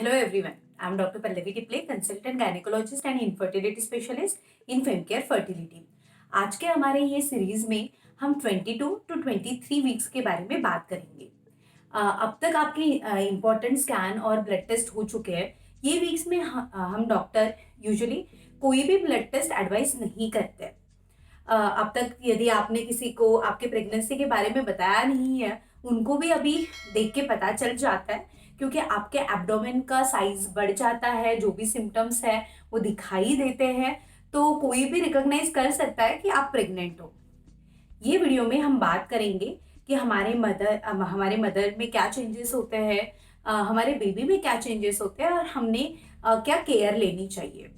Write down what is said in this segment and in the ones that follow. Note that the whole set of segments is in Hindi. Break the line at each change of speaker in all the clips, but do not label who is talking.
Hello everyone, I am Dr. Pallavi Tiple, consultant gynecologist and infertility specialist in FemCare Fertility. आज के हमारे ये सीरीज में हम 22 टू 23 वीक्स के बारे में बात करेंगे। अब तक आपके इम्पोर्टेंट स्कैन और ब्लड टेस्ट हो चुके हैं। ये वीक्स में हम डॉक्टर यूजुअली कोई भी ब्लड टेस्ट एडवाइस नहीं करते। अब तक यदि आपने किसी को आपके प्रेगनेंसी के बारे में बताया नहीं है, उनको भी अभी देख के पता चल जाता है, क्योंकि आपके एब्डोमेन का साइज बढ़ जाता है, जो भी सिम्टम्स है वो दिखाई देते हैं, तो कोई भी रिकॉग्नाइज कर सकता है कि आप प्रेग्नेंट हो। ये वीडियो में हम बात करेंगे कि हमारे मदर में क्या चेंजेस होते हैं, हमारे बेबी में क्या चेंजेस होते हैं और हमने क्या केयर लेनी चाहिए।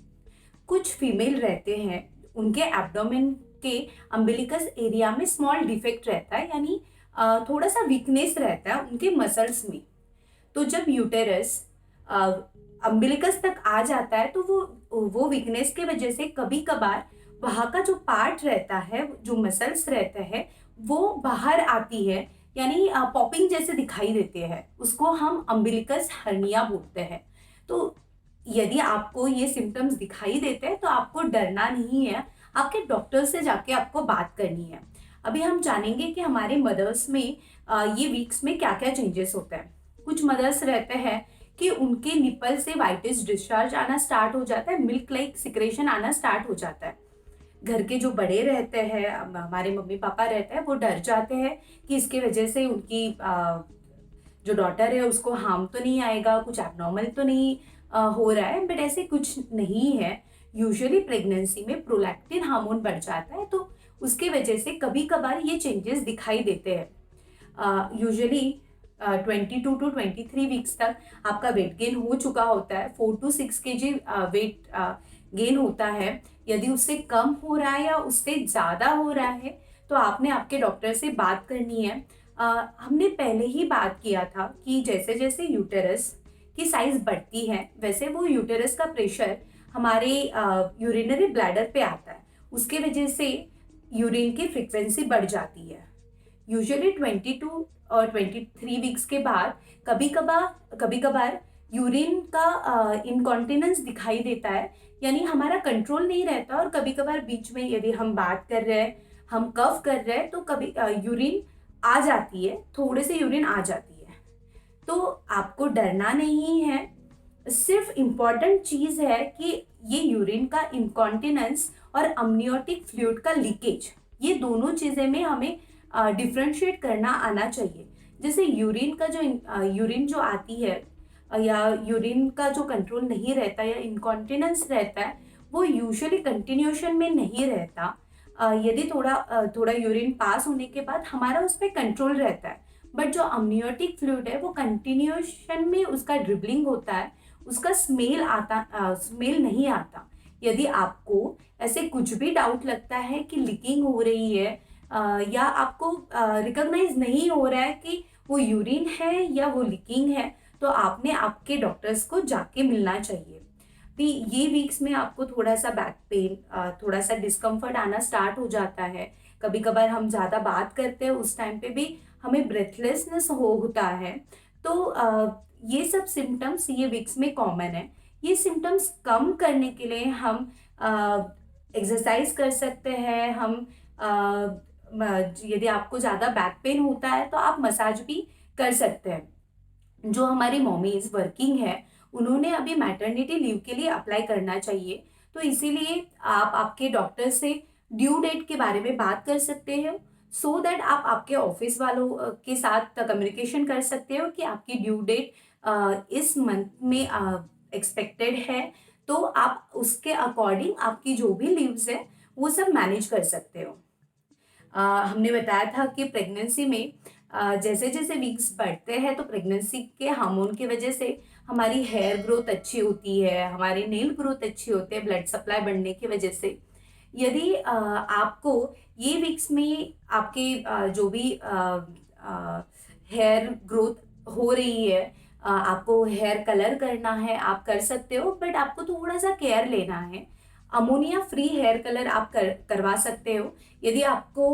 कुछ फीमेल रहते हैं, उनके एब्डोमेन के अम्बिलिकस एरिया में स्मॉल डिफेक्ट रहता है, यानी थोड़ा सा वीकनेस रहता है उनके मसल्स में। तो जब यूटेरस अम्बिलिकस तक आ जाता है तो वो वीकनेस के वजह से कभी कभार वहाँ का जो पार्ट रहता है, जो मसल्स रहते हैं, वो बाहर आती है, यानी पॉपिंग जैसे दिखाई देते हैं। उसको हम अम्बिलिकस हर्निया बोलते हैं। तो यदि आपको ये सिम्टम्स दिखाई देते हैं तो आपको डरना नहीं है, आपके डॉक्टर से जाके आपको बात करनी है। अभी हम जानेंगे कि हमारे मदर्स में ये वीक्स में क्या क्या चेंजेस होते हैं। कुछ मदर्स रहते हैं कि उनके निपल से वाइटिश डिस्चार्ज आना स्टार्ट हो जाता है, मिल्क लाइक सिक्रेशन आना स्टार्ट हो जाता है। घर के जो बड़े रहते हैं, हमारे मम्मी पापा रहते हैं, वो डर जाते हैं कि इसके वजह से उनकी जो डॉटर है उसको हार्म तो नहीं आएगा, कुछ एबनॉर्मल तो नहीं हो रहा है। बट ऐसे कुछ नहीं है। यूजुअली प्रेगनेंसी में प्रोलैक्टिन हार्मोन बढ़ जाता है, तो उसके वजह से कभी कभार ये चेंजेस दिखाई देते हैं। यूजुअली 22 टू 23 वीक्स तक आपका वेट गेन हो चुका होता है। 4 टू 6 kg वेट गेन होता है। यदि उससे कम हो रहा है या उससे ज़्यादा हो रहा है तो आपने आपके डॉक्टर से बात करनी है। हमने पहले ही बात किया था कि जैसे जैसे यूटेरस की साइज बढ़ती है, वैसे वो यूटेरस का प्रेशर हमारे यूरिनरी ब्लैडर पे आता है। उसके वजह से यूरिन की फ्रिक्वेंसी बढ़ जाती है। यूजुअली 22 और 23 वीक्स के बाद कभी कभार यूरिन का इनकॉन्टिनेंस दिखाई देता है, यानी हमारा कंट्रोल नहीं रहता। और कभी कभार बीच में यदि हम बात कर रहे हैं, हम कफ कर रहे हैं, तो कभी यूरिन आ जाती है, थोड़े से यूरिन आ जाती है। तो आपको डरना नहीं है। सिर्फ इम्पॉर्टेंट चीज़ है कि ये यूरिन का इनकॉन्टिनेंस और अमनियोटिक फ्लूइड का लीकेज, ये दोनों चीज़ें में हमें डिफ्रेंशिएट करना आना चाहिए। जैसे यूरिन जो आती है या यूरिन का जो कंट्रोल नहीं रहता या इनकॉन्टिनेंस रहता है, वो यूजुअली कंटिन्यूशन में नहीं रहता। यदि थोड़ा यूरिन पास होने के बाद हमारा उस पर कंट्रोल रहता है। बट जो अमनियोटिक फ्लूइड है वो कंटिन्यूशन में उसका ड्रिबलिंग होता है, उसका स्मेल नहीं आता। यदि आपको ऐसे कुछ भी डाउट लगता है कि लीकिंग हो रही है या आपको रिकॉग्नाइज नहीं हो रहा है कि वो यूरिन है या वो लीकिंग है, तो आपने आपके डॉक्टर्स को जाके मिलना चाहिए। भी ये वीक्स में आपको थोड़ा सा बैक पेन, थोड़ा सा डिस्कम्फर्ट आना स्टार्ट हो जाता है। कभी कभार हम ज़्यादा बात करते हैं, उस टाइम पे भी हमें ब्रेथलेसनेस होता है। तो ये सब सिम्टम्स ये वीक्स में कॉमन है। ये सिम्टम्स कम करने के लिए हम एक्सरसाइज कर सकते हैं। यदि आपको ज़्यादा बैक पेन होता है तो आप मसाज भी कर सकते हैं। जो हमारी मॉमीज वर्किंग है, उन्होंने अभी मैटरनिटी लीव के लिए अप्लाई करना चाहिए। तो इसीलिए आप आपके डॉक्टर से ड्यू डेट के बारे में बात कर सकते हैं, सो दैट आप आपके ऑफिस वालों के साथ कम्युनिकेशन कर सकते हो कि आपकी ड्यू डेट इस मंथ में एक्सपेक्टेड है। तो आप उसके अकॉर्डिंग आपकी जो भी लीव्स है वो सब मैनेज कर सकते हो। हमने बताया था कि प्रेगनेंसी में जैसे जैसे वीक्स बढ़ते हैं तो प्रेगनेंसी के हार्मोन की वजह से हमारी हेयर ग्रोथ अच्छी होती है, हमारी नेल ग्रोथ अच्छी होती है, ब्लड सप्लाई बढ़ने की वजह से। यदि आपको ये वीक्स में आपके जो भी हेयर ग्रोथ हो रही है, आपको हेयर कलर करना है, आप कर सकते हो, बट आपको थोड़ा सा केयर लेना है। अमोनिया फ्री हेयर कलर आप करवा सकते हो। यदि आपको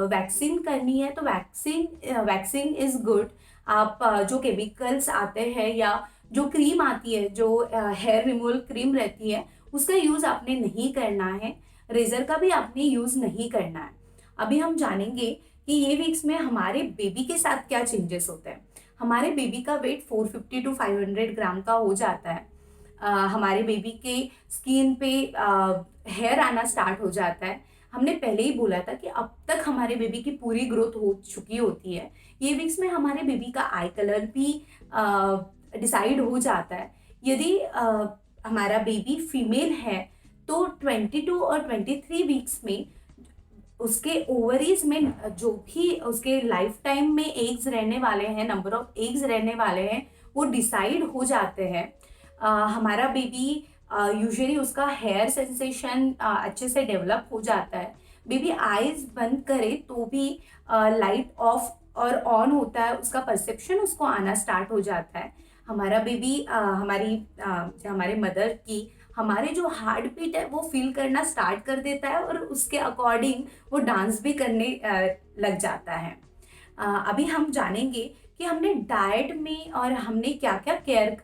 वैक्सीन करनी है तो वैक्सीन इज गुड। आप जो केमिकल्स आते हैं या जो क्रीम आती है, जो हेयर रिमूवल क्रीम रहती है, उसका यूज़ आपने नहीं करना है। रेजर का भी आपने यूज़ नहीं करना है। अभी हम जानेंगे कि ये वीक्स में हमारे बेबी के साथ क्या चेंजेस होते हैं। हमारे बेबी का वेट 450 टू 500 ग्राम का हो जाता है। हमारे बेबी के स्किन पे हेयर आना स्टार्ट हो जाता है। हमने पहले ही बोला था कि अब तक हमारे बेबी की पूरी ग्रोथ हो चुकी होती है। ये वीक्स में हमारे बेबी का आई कलर भी डिसाइड हो जाता है। यदि हमारा बेबी फीमेल है तो 22 और 23 वीक्स में उसके ओवरीज में जो भी उसके लाइफ टाइम में एग्स रहने वाले हैं, नंबर ऑफ एग्स रहने वाले हैं, वो डिसाइड हो जाते हैं। हमारा बेबी यूजुअली उसका हेयर सेंसेशन अच्छे से डेवलप हो जाता है। बेबी आईज बंद करे तो भी लाइट ऑफ और ऑन होता है, उसका परसेप्शन उसको आना स्टार्ट हो जाता है। हमारा बेबी हमारे मदर की हमारे जो हार्ट बीट है वो फील करना स्टार्ट कर देता है और उसके अकॉर्डिंग वो डांस भी करने लग जाता है। अभी हम जानेंगे कि हमने डाइट में और हमने क्या क्या केयर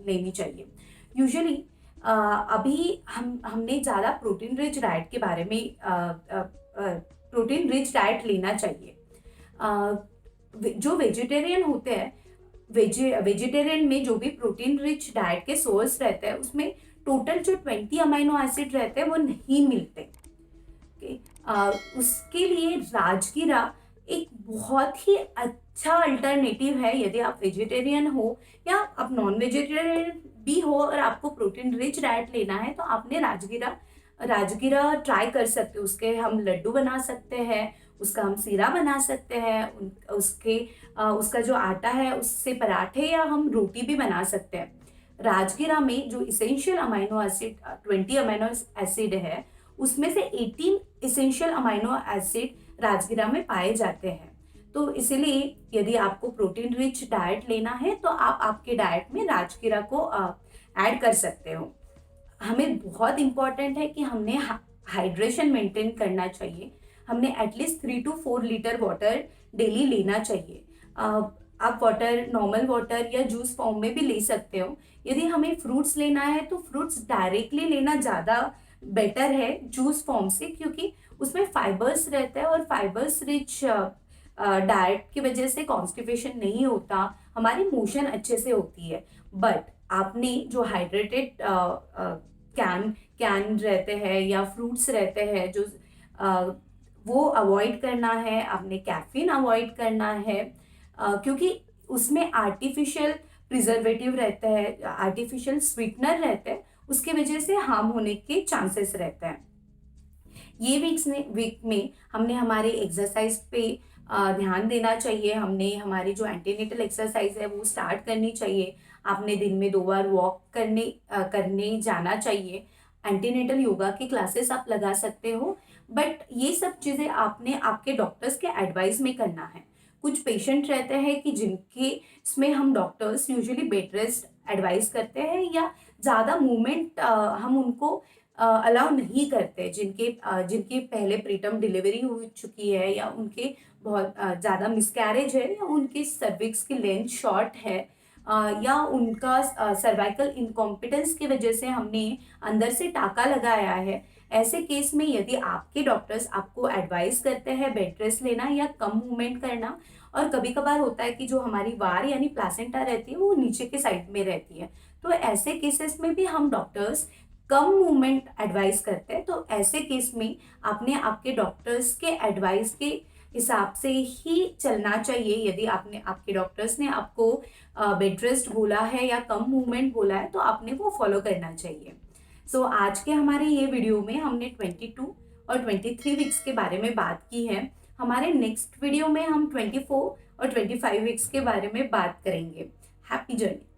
लेनी चाहिए। यूजुअली अभी हमने ज़्यादा प्रोटीन रिच डाइट के बारे में प्रोटीन रिच डाइट लेना चाहिए। जो वेजिटेरियन होते हैं, वेजिटेरियन में जो भी प्रोटीन रिच डाइट के सोर्स रहते हैं उसमें टोटल जो 20 अमाइनो एसिड रहते हैं वो नहीं मिलते। ओके, उसके लिए राजगिरा एक बहुत ही अच्छा अल्टरनेटिव है। यदि आप वेजिटेरियन हो या आप नॉन वेजिटेरियन भी हो और आपको प्रोटीन रिच डाइट लेना है तो आपने राजगिरा राजगिरा ट्राई कर सकते हो। उसके हम लड्डू बना सकते हैं, उसका हम सीरा बना सकते हैं, उसका जो आटा है उससे पराठे या हम रोटी भी बना सकते हैं। राजगिरा में जो essential amino acid 20 amino acid है, उसमें से 18 इसेंशियल अमाइनो एसिड राजगिरा में पाए जाते हैं। तो इसीलिए यदि आपको प्रोटीन रिच डाइट लेना है तो आप आपके डाइट में राजगिरा को ऐड कर सकते हो। हमें बहुत इम्पॉर्टेंट है कि हमने हाइड्रेशन मेंटेन करना चाहिए। हमने at least 3 to 4 litre water daily लेना चाहिए। आप वाटर नॉर्मल वाटर या जूस फॉर्म में भी ले सकते हो। यदि हमें फ्रूट्स लेना है तो फ्रूट्स डायरेक्टली लेना ज़्यादा बेटर है जूस फॉर्म से, क्योंकि उसमें फाइबर्स रहता है और फाइबर्स रिच डाइट की वजह से कॉन्स्टिपेशन नहीं होता, हमारी मोशन अच्छे से होती है। बट आपने जो हाइड्रेटेड कैन रहते हैं या फ्रूट्स रहते हैं जो वो अवॉइड करना है। आपने कैफीन अवॉइड करना है, क्योंकि उसमें आर्टिफिशियल प्रिजर्वेटिव रहता है, आर्टिफिशियल स्वीटनर रहते हैं, उसके वजह से हार्म होने के चांसेस रहते हैं। ये वीक में हमने हमारे एक्सरसाइज पे ध्यान देना चाहिए। हमने हमारी जो एंटीनेटल एक्सरसाइज है वो स्टार्ट करनी चाहिए। आपने दिन में 2 बार वॉक करने जाना चाहिए। एंटीनेटल योगा की क्लासेस आप लगा सकते हो, बट ये सब चीज़ें आपने आपके डॉक्टर्स के एडवाइस में करना है। कुछ पेशेंट रहते हैं कि जिनके इसमें हम doctors usually bed rest advice करते हैं या ज़्यादा मूवमेंट हम उनको अलाउ नहीं करते, जिनकी पहले प्रीटर्म डिलीवरी हो चुकी है या उनके बहुत ज़्यादा मिसकैरेज है या उनके सर्विक्स की लेंथ शॉर्ट है, या उनका सर्वाइकल इनकॉम्पिटेंस की वजह से हमने अंदर से टाका लगाया है। ऐसे केस में यदि आपके डॉक्टर्स आपको एडवाइस करते हैं बेड रेस्ट लेना या कम मूवमेंट करना, और कभी कभार होता है कि जो हमारी वार यानी प्लासेंटा रहती है वो नीचे के साइड में रहती है, तो ऐसे केसेस में भी हम डॉक्टर्स कम मूवमेंट एडवाइस करते हैं। तो ऐसे केस में आपने आपके डॉक्टर्स के एडवाइस के हिसाब से ही चलना चाहिए। यदि आपके डॉक्टर्स ने आपको बेड रेस्ट बोला है या कम मूवमेंट बोला है तो आपने वो फॉलो करना चाहिए। सो आज के हमारे ये वीडियो में हमने 22 और 23 वीक्स के बारे में बात की है। हमारे नेक्स्ट वीडियो में हम 24 और 25 वीक्स के बारे में बात करेंगे। Happy journey.